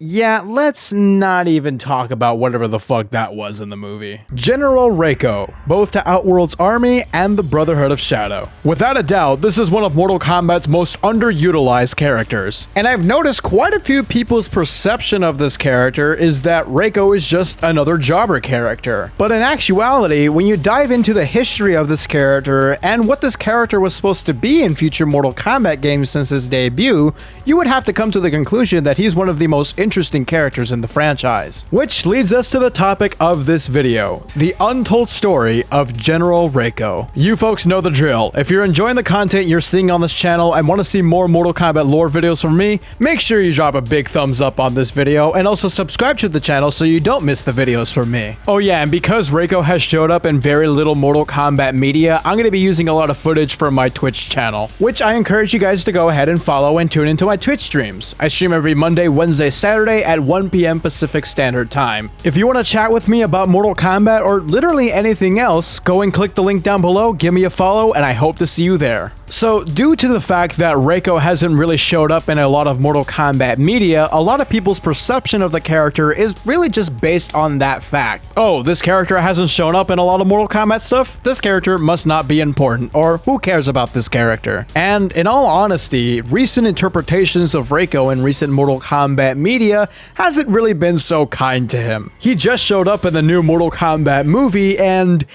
Yeah, let's not even talk about whatever the fuck that was in the movie. General Reiko, both to Outworld's army and the Brotherhood of Shadow. Without a doubt, this is one of Mortal Kombat's most underutilized characters. And I've noticed quite a few people's perception of this character is that Reiko is just another jobber character. But in actuality, when you dive into the history of this character and what this character was supposed to be in future Mortal Kombat games since his debut, you would have to come to the conclusion that he's one of the most interesting characters in the franchise. Which leads us to the topic of this video, the untold story of General Reiko. You folks know the drill. If you're enjoying the content you're seeing on this channel and want to see more Mortal Kombat lore videos from me, make sure you drop a big thumbs up on this video and also subscribe to the channel so you don't miss the videos from me. Oh yeah, and because Reiko has showed up in very little Mortal Kombat media, I'm going to be using a lot of footage from my Twitch channel, which I encourage you guys to go ahead and follow and tune into my Twitch streams. I stream every Monday, Wednesday, Saturday at 1 p.m. Pacific Standard Time. If you want to chat with me about Mortal Kombat or literally anything else, go and click the link down below, give me a follow, and I hope to see you there. So, due to the fact that Reiko hasn't really showed up in a lot of Mortal Kombat media, a lot of people's perception of the character is really just based on that fact. Oh, this character hasn't shown up in a lot of Mortal Kombat stuff? This character must not be important, or who cares about this character? And in all honesty, recent interpretations of Reiko in recent Mortal Kombat media hasn't really been so kind to him. He just showed up in the new Mortal Kombat movie and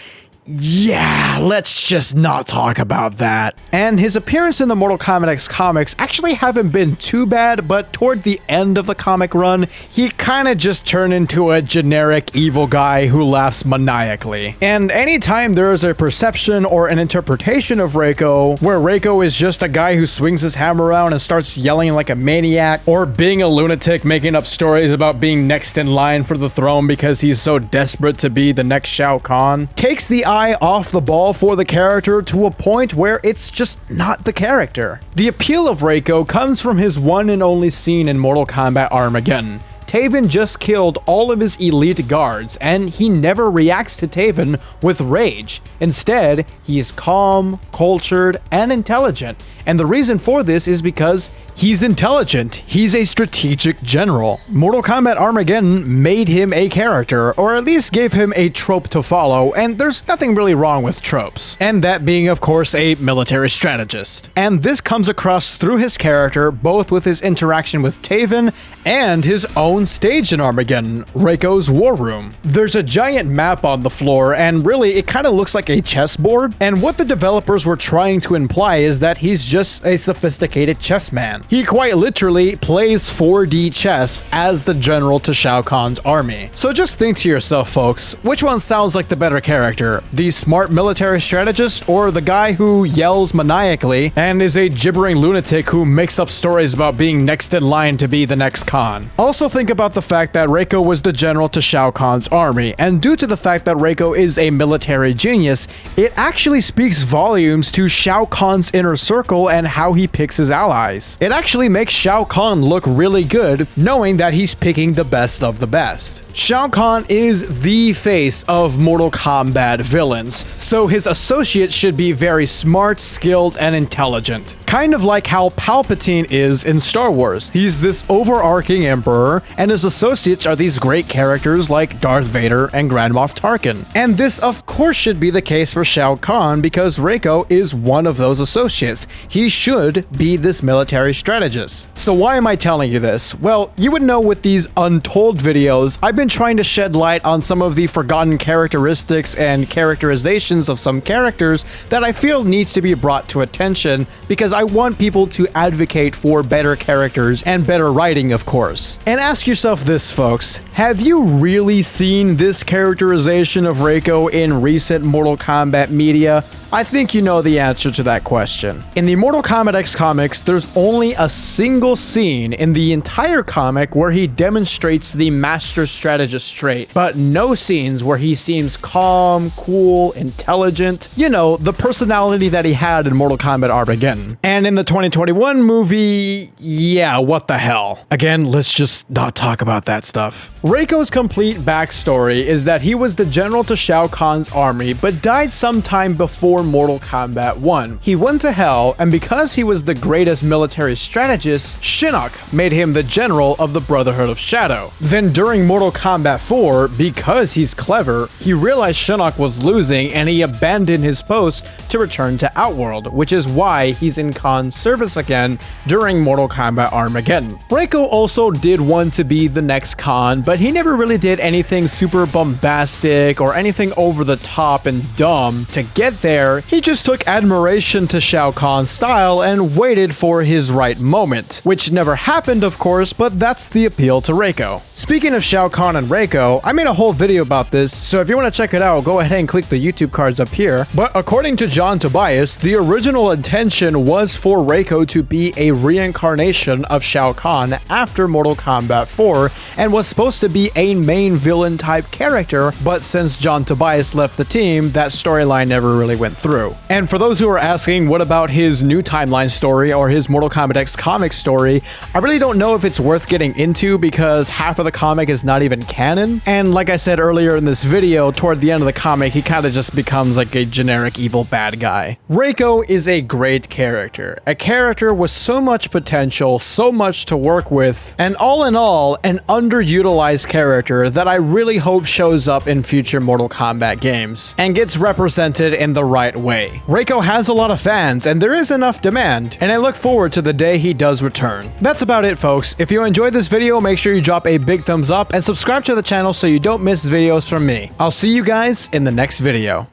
yeah, let's just not talk about that. And his appearance in the Mortal Kombat X comics actually haven't been too bad, but toward the end of the comic run, he kinda just turned into a generic evil guy who laughs maniacally. And anytime there is a perception or an interpretation of Reiko, where Reiko is just a guy who swings his hammer around and starts yelling like a maniac, or being a lunatic making up stories about being next in line for the throne because he's so desperate to be the next Shao Kahn, takes the eye off the ball for the character to a point where it's just not the character. The appeal of Reiko comes from his one and only scene in Mortal Kombat Armageddon. Taven just killed all of his elite guards, and he never reacts to Taven with rage. Instead, he is calm, cultured, and intelligent. And the reason for this is because he's intelligent. He's a strategic general. Mortal Kombat Armageddon made him a character, or at least gave him a trope to follow, and there's nothing really wrong with tropes. And that being, of course, a military strategist. And this comes across through his character, both with his interaction with Taven and his own stage in Armageddon, Reiko's War Room. There's a giant map on the floor, and really, it kind of looks like a chessboard. And what the developers were trying to imply is that he's just a sophisticated chess man. He quite literally plays 4D chess as the general to Shao Kahn's army. So just think to yourself, folks, which one sounds like the better character? The smart military strategist, or the guy who yells maniacally and is a gibbering lunatic who makes up stories about being next in line to be the next Khan? Also think about the fact that Reiko was the general to Shao Kahn's army, and due to the fact that Reiko is a military genius, it actually speaks volumes to Shao Kahn's inner circle and how he picks his allies. It actually makes Shao Kahn look really good, knowing that he's picking the best of the best. Shao Kahn is the face of Mortal Kombat villains, so his associates should be very smart, skilled, and intelligent. Kind of like how Palpatine is in Star Wars. He's this overarching emperor, and his associates are these great characters like Darth Vader and Grand Moff Tarkin. And this of course should be the case for Shao Kahn because Reiko is one of those associates. He should be this military strategist. So why am I telling you this? Well, you would know with these Untold videos, I've been trying to shed light on some of the forgotten characteristics and characterizations of some characters that I feel needs to be brought to attention because I want people to advocate for better characters and better writing, of course. And ask yourself this, folks, have you really seen this characterization of Reiko in recent Mortal Kombat media? I think you know the answer to that question. In the Mortal Kombat X comics, there's only a single scene in the entire comic where he demonstrates the master strategist trait, but no scenes where he seems calm, cool, intelligent, you know, the personality that he had in Mortal Kombat Armageddon. And in the 2021 movie, yeah, what the hell? Again, let's just not talk about that stuff. Reiko's complete backstory is that he was the general to Shao Kahn's army, but died sometime before before Mortal Kombat 1. He went to hell, and because he was the greatest military strategist, Shinnok made him the general of the Brotherhood of Shadow. Then during Mortal Kombat 4, because he's clever, he realized Shinnok was losing and he abandoned his post to return to Outworld, which is why he's in Khan's service again during Mortal Kombat Armageddon. Reiko also did want to be the next Khan, but he never really did anything super bombastic or anything over the top and dumb. To get there, he just took admiration to Shao Kahn's style and waited for his right moment, which never happened of course, but that's the appeal to Reiko. Speaking of Shao Kahn and Reiko, I made a whole video about this, so if you want to check it out, go ahead and click the YouTube cards up here. But according to John Tobias, the original intention was for Reiko to be a reincarnation of Shao Kahn after Mortal Kombat 4 and was supposed to be a main villain type character, but since John Tobias left the team, that storyline never really went through. And for those who are asking what about his new timeline story or his Mortal Kombat X comic story, I really don't know if it's worth getting into because half of the comic is not even canon. And like I said earlier in this video, toward the end of the comic, he kind of just becomes like a generic evil bad guy. Reiko is a great character. A character with so much potential, so much to work with, and all in all, an underutilized character that I really hope shows up in future Mortal Kombat games and gets represented in the right way. Reiko has a lot of fans and there is enough demand, and I look forward to the day he does return. That's about it, folks. If you enjoyed this video, make sure you drop a big thumbs up and subscribe to the channel so you don't miss videos from me. I'll see you guys in the next video.